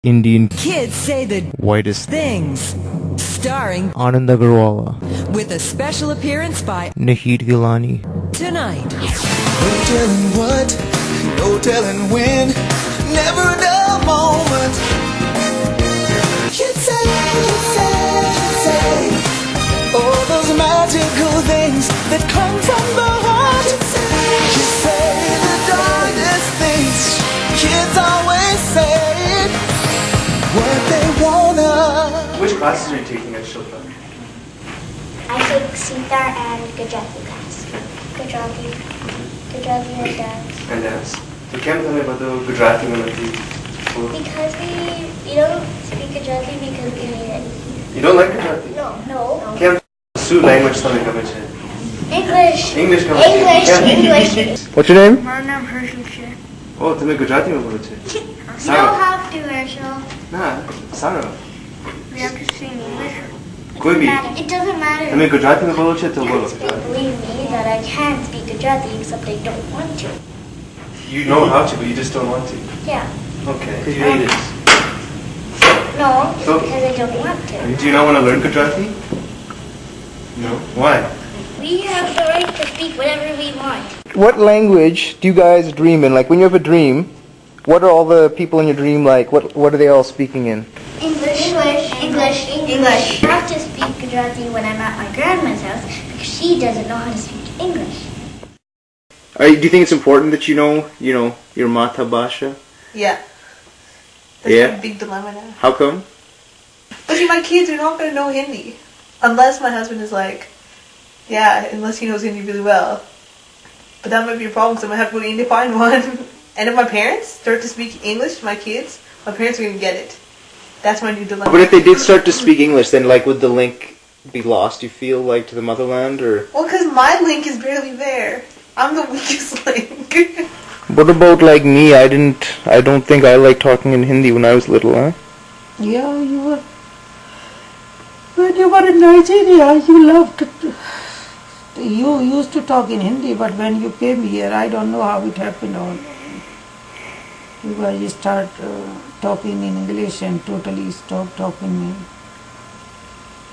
Indian Kids Say the Whitest Things, starring Anand Agarwala with a special appearance by Nahid Gilani. Tonight. No telling what, no telling when, never a dull moment. Kids say, all those magical things that come from the heart. Kids say the darndest things, kids always say what they wanna. Which classes are you taking at Shilpa? I take Sitar and Gujarati class. Gujarati and dance. And dance. So can you tell me about the Gujarati melody? Because we don't speak Gujarati because we hate it. You don't like Gujarati? No. Can you language something come in? English. English come English. What's your name? My name is Hershel. Oh, तुम्हें गुजराती में बोलो छे? You don't have to, Hershel. ना, सारा. We have to sing English. कोई भी. It doesn't matter. तुम्हें गुजराती में बोलो छे तो बोलो. They believe me that I can speak Gujarati except I don't want to. You know how to, but you just don't want to. Yeah. Okay. Because you hate it. No, So- because I don't want to. Do you not want to learn Gujarati? No. Why? We have the right to speak whatever we want. What language do you guys dream in? Like when you have a dream, what are all the people in your dream like? What are they all speaking in? English. I have to speak Gujarati when I'm at my grandma's house because she doesn't know how to speak English. Do you think it's important that you know your Mata Bhasha? Yeah. That's Yeah? a big dilemma now. How come? But see, my kids are not going to know Hindi. Unless my husband is like, yeah, unless he knows Hindi really well. But that might be a problem because I might have to go to India to find one. And if my parents start to speak English to my kids, my parents are going to get it. That's my new dilemma. But if they did start to speak English, then like would the link be lost, you feel, like to the motherland, or? Well, because my link is barely there. I'm the weakest link. What about like me? I don't think I liked talking in Hindi when I was little, huh? Yeah, you were. When you were in Nigeria, you loved to. You used to talk in Hindi, but when you came here, I don't know how it happened. Or you guys start talking in English and totally stop talking in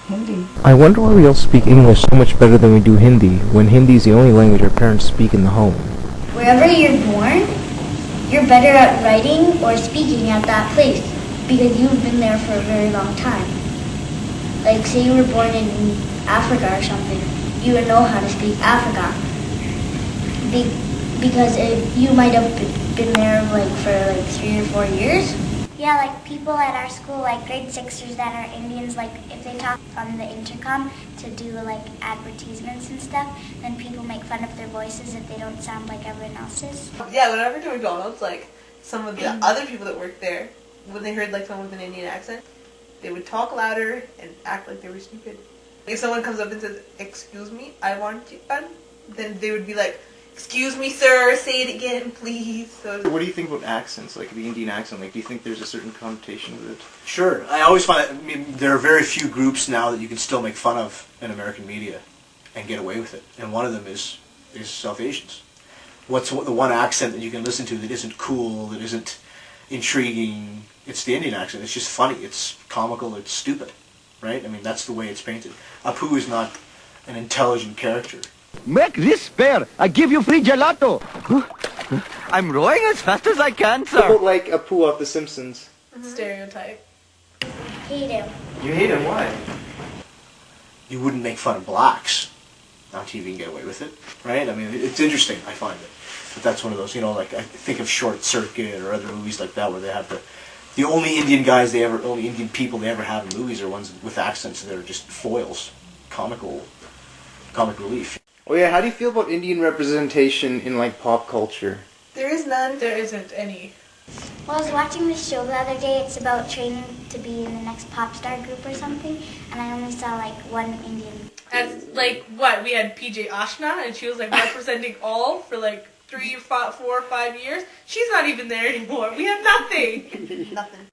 Hindi. I wonder why we all speak English so much better than we do Hindi, when Hindi is the only language our parents speak in the home. Wherever you're born, you're better at writing or speaking at that place because you've been there for a very long time. Like say you were born in Africa or something, you would know how to speak Africa because you might have been there like for like 3 or 4 years. Yeah, like people at our school, like grade 6ers that are Indians, like if they talk on the intercom to do like advertisements and stuff, then people make fun of their voices if they don't sound like everyone else's. Yeah, when I worked at McDonald's, like some of the other people that worked there, when they heard like someone with an Indian accent, they would talk louder and act like they were stupid. If someone comes up and says, "Excuse me, I want chicken," then they would be like, "Excuse me, sir, say it again, please." So What do you think about accents, like the Indian accent? Like, do you think there's a certain connotation with it? Sure. I always find that, I mean, there are very few groups now that you can still make fun of in American media and get away with it. And one of them is South Asians. What's the one accent that you can listen to that isn't cool, that isn't intriguing? It's the Indian accent. It's just funny. It's comical. It's stupid. Right? I mean, that's the way it's painted. Apu is not an intelligent character. Make this fair. I give you free gelato. I'm rowing as fast as I can, What sir. about like Apu off The Simpsons? stereotype. Hate him. You hate him. Why? You wouldn't make fun of blacks on TV and get away with it. Right? I mean, it's interesting, I find it. But that's one of those, like I think of Short Circuit or other movies like that where they have the only Indian people they ever have in movies are ones with accents that are just foils, comic relief. Oh yeah, how do you feel about Indian representation in like pop culture? There is none. There isn't any. Well, I was watching this show the other day. It's about training to be in the next pop star group or something, and I only saw like one Indian. As like what we had PJ Ashna, and she was like representing all for like 3, 4, 5 years. She's not even there anymore. We have nothing. Nothing.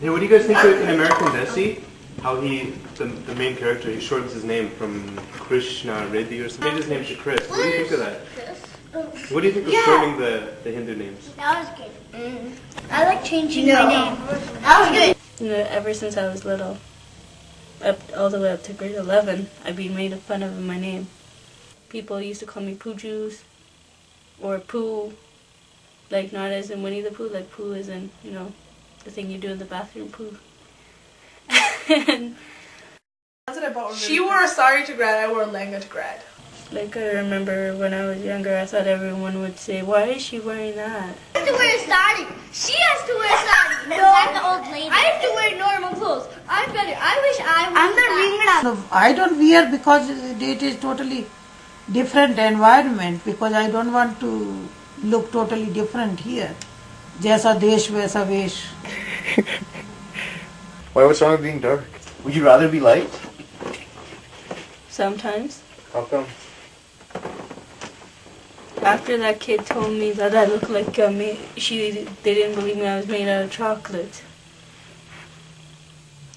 Hey, what do you guys think of in American Desi? How the main character, he shortens his name from Krishna Reddy or something. He changed his name to Chris. What do you think of that? What do you think of learning the Hindu names? That was good. I like changing my name. That was good. You know, ever since I was little, all the way up to grade 11, I've been made fun of in my name. People used to call me Pooh Juice or Pooh, like not as in Winnie the Pooh, like Pooh as in, you know, the thing you do in the bathroom, Pooh. And She wore a sari to grad, I wore a lehenga to grad. like I remember when I was younger, I thought everyone would say, "Why is she wearing that?" I have to wear a sari. She has to wear a sari. No, I'm the old lady. I have to wear normal clothes. I'm better. I wish I was. I'm the ringna. No, I don't wear because it is totally different environment, because I don't want to look totally different here. Jaisa desh waisa vesh. Why? What's wrong with being dark? Would you rather be light? Sometimes. How come? After that kid told me that I looked like they didn't believe me I was made out of chocolate.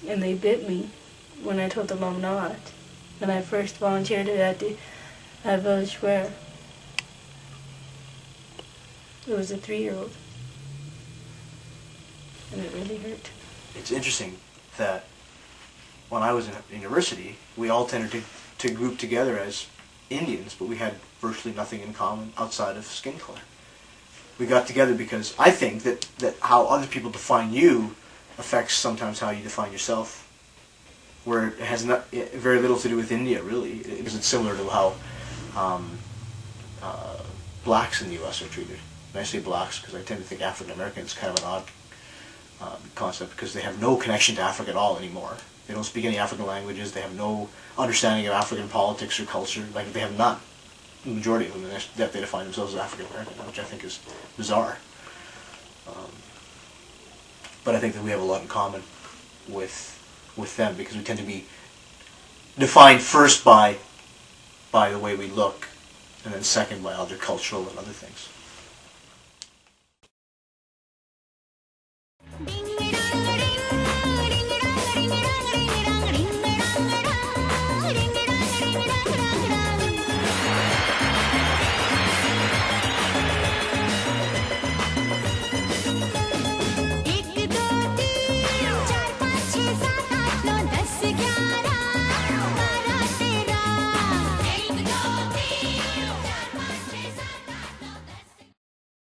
And they bit me when I told them I'm not. When I first volunteered at Village Square. It was a 3-year-old. And it really hurt. It's interesting that when I was in university, we all tended to group together as Indians, but we had virtually nothing in common outside of skin color. We got together because I think that how other people define you affects sometimes how you define yourself, where it has very little to do with India, really. It's similar to how blacks in the U.S. are treated. And I say blacks because I tend to think African American is kind of an odd concept, because they have no connection to Africa at all anymore. They don't speak any African languages. They have no understanding of African politics or culture. Like, they have none. The majority of them, that they define themselves as African American, which I think is bizarre. But I think that we have a lot in common with them, because we tend to be defined first by the way we look, and then second by other cultural and other things.